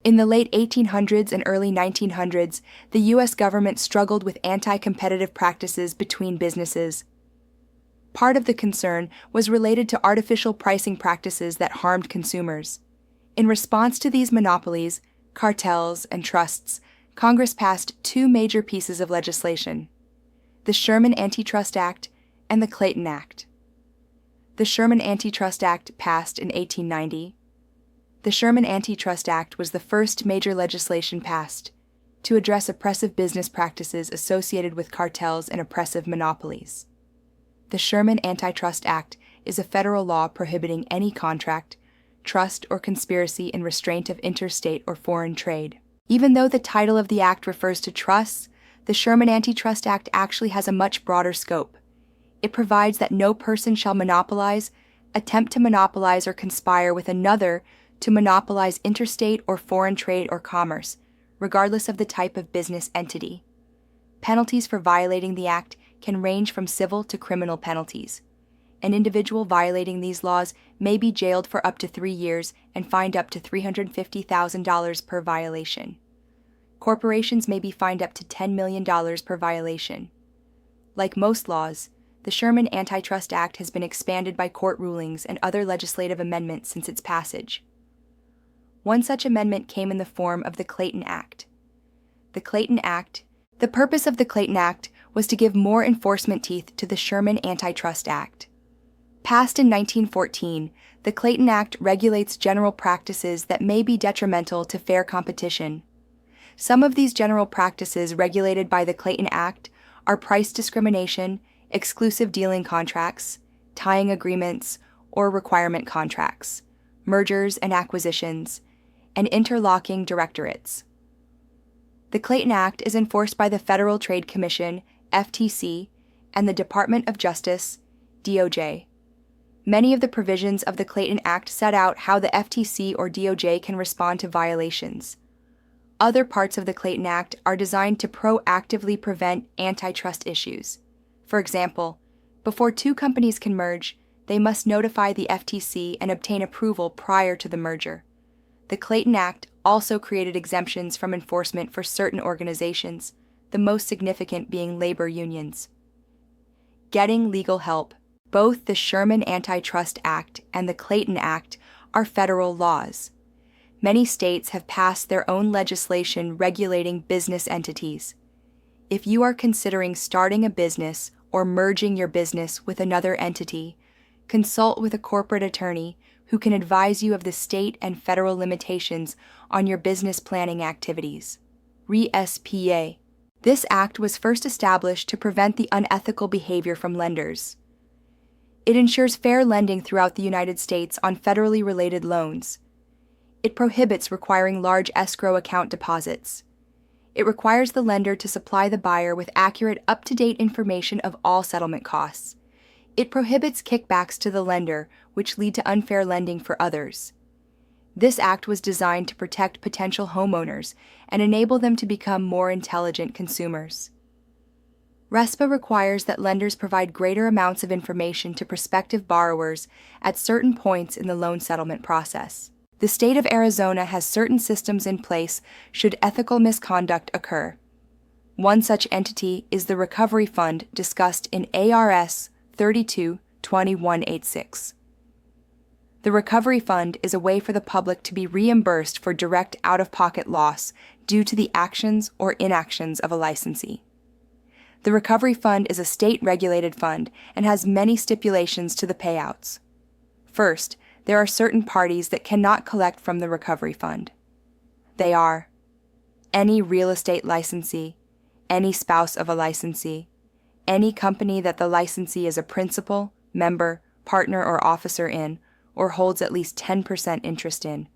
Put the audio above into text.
In the late 1800s and early 1900s, the U.S. government struggled with anti-competitive practices between businesses. Part of the concern was related to artificial pricing practices that harmed consumers. In response to these monopolies, cartels, and trusts, Congress passed two major pieces of legislation: the Sherman Antitrust Act and the Clayton Act. The Sherman Antitrust Act passed in 1890. The Sherman Antitrust Act was the first major legislation passed to address oppressive business practices associated with cartels and oppressive monopolies. The Sherman Antitrust Act is a federal law prohibiting any contract, trust, or conspiracy in restraint of interstate or foreign trade. Even though the title of the act refers to trusts, the Sherman Antitrust Act actually has a much broader scope. It provides that no person shall monopolize, attempt to monopolize, or conspire with another to monopolize interstate or foreign trade or commerce, regardless of the type of business entity. Penalties for violating the act can range from civil to criminal penalties. An individual violating these laws may be jailed for up to 3 years and fined up to $350,000 per violation. Corporations may be fined up to $10 million per violation. Like most laws, the Sherman Antitrust Act has been expanded by court rulings and other legislative amendments since its passage. One such amendment came in the form of the Clayton Act. The purpose of the Clayton Act was to give more enforcement teeth to the Sherman Antitrust Act. Passed in 1914, the Clayton Act regulates general practices that may be detrimental to fair competition. Some of these general practices regulated by the Clayton Act are price discrimination, exclusive dealing contracts, tying agreements, or requirement contracts, mergers and acquisitions, and interlocking directorates. The Clayton Act is enforced by the Federal Trade Commission, FTC, and the Department of Justice, DOJ. Many of the provisions of the Clayton Act set out how the FTC or DOJ can respond to violations. Other parts of the Clayton Act are designed to proactively prevent antitrust issues. For example, before two companies can merge, they must notify the FTC and obtain approval prior to the merger. The Clayton Act also created exemptions from enforcement for certain organizations, the most significant being labor unions. Getting legal help. Both the Sherman Antitrust Act and the Clayton Act are federal laws. Many states have passed their own legislation regulating business entities. If you are considering starting a business or merging your business with another entity, consult with a corporate attorney who can advise you of the state and federal limitations on your business planning activities. RESPA. This act was first established to prevent the unethical behavior from lenders. It ensures fair lending throughout the United States on federally related loans. It prohibits requiring large escrow account deposits. It requires the lender to supply the buyer with accurate, up-to-date information of all settlement costs. It prohibits kickbacks to the lender, which lead to unfair lending for others. This act was designed to protect potential homeowners and enable them to become more intelligent consumers. RESPA requires that lenders provide greater amounts of information to prospective borrowers at certain points in the loan settlement process. The state of Arizona has certain systems in place should ethical misconduct occur. One such entity is the Recovery Fund discussed in ARS 32-2186. The Recovery Fund is a way for the public to be reimbursed for direct out-of-pocket loss due to the actions or inactions of a licensee. The Recovery Fund is a state-regulated fund and has many stipulations to the payouts. First, there are certain parties that cannot collect from the Recovery Fund. They are any real estate licensee, any spouse of a licensee, any company that the licensee is a principal, member, partner, or officer in, or holds at least 10% interest in,